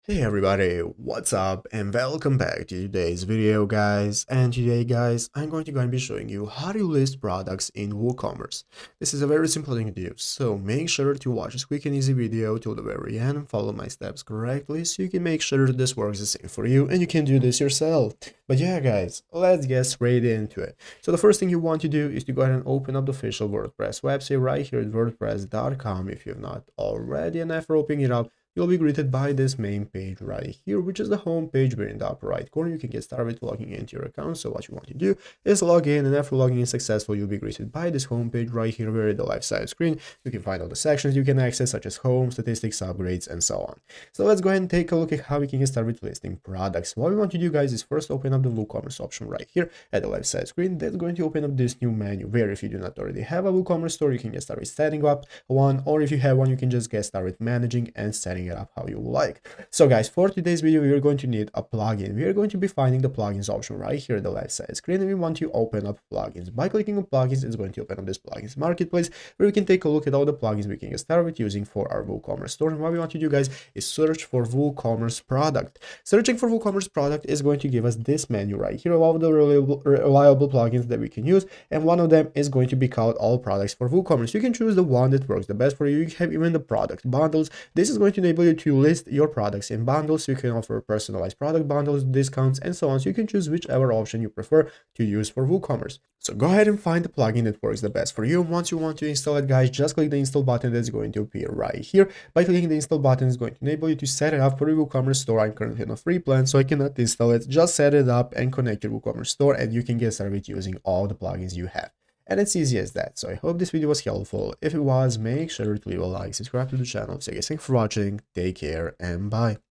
Hey everybody, what's up and welcome back to today's video guys. And today guys, I'm going to be showing you how to list products in WooCommerce. This is a very simple thing to do, so make sure to watch this quick and easy video till the very end and follow my steps correctly so you can make sure that this works the same for you and you can do this yourself. But yeah guys, let's get straight into it. So the first thing you want to do is to go ahead and open up the official WordPress website right here at wordpress.com if you have not already, and after opening it up, you'll be greeted by this main page right here, which is the home page where in the upper right corner you can get started logging into your account. So what you want to do is log in, and after logging in successful, you'll be greeted by this home page right here where in the left side screen you can find all the sections you can access, such as home, statistics, upgrades, and so on. So let's go ahead and take a look at how we can get started with listing products. What we want to do guys is first open up the WooCommerce option right here at the left side screen. That's going to open up this new menu where if you do not already have a WooCommerce store, you can get started setting up one, or if you have one, you can just get started managing and setting it up how you like. So guys, for today's video, we are going to need a plugin. We are going to be finding the plugins option right here at the left side screen, and we want to open up plugins. By clicking on plugins, it's going to open up this plugins marketplace where we can take a look at all the plugins we can get started with using for our WooCommerce store. And what we want to do guys is search for WooCommerce product. Searching for WooCommerce product is going to give us this menu right here of all the reliable plugins that we can use, and one of them is going to be called all products for WooCommerce. You can choose the one that works the best for you. You have even the product bundles. This is going to enable you to list your products in bundles. You can offer personalized product bundles, discounts, and so on. So you can choose whichever option you prefer to use for WooCommerce. So go ahead and find the plugin that works the best for you. Once you want to install it guys, just click the install button that's going to appear right here. By clicking the install button, it's going to enable you to set it up for your WooCommerce store. I'm currently on a free plan, so I cannot install it. Just set it up and connect your WooCommerce store, and you can get started using all the plugins you have. And it's easy as that. So I hope this video was helpful. If it was, make sure to leave a like, subscribe to the channel. So guys, thanks for watching, take care, and bye.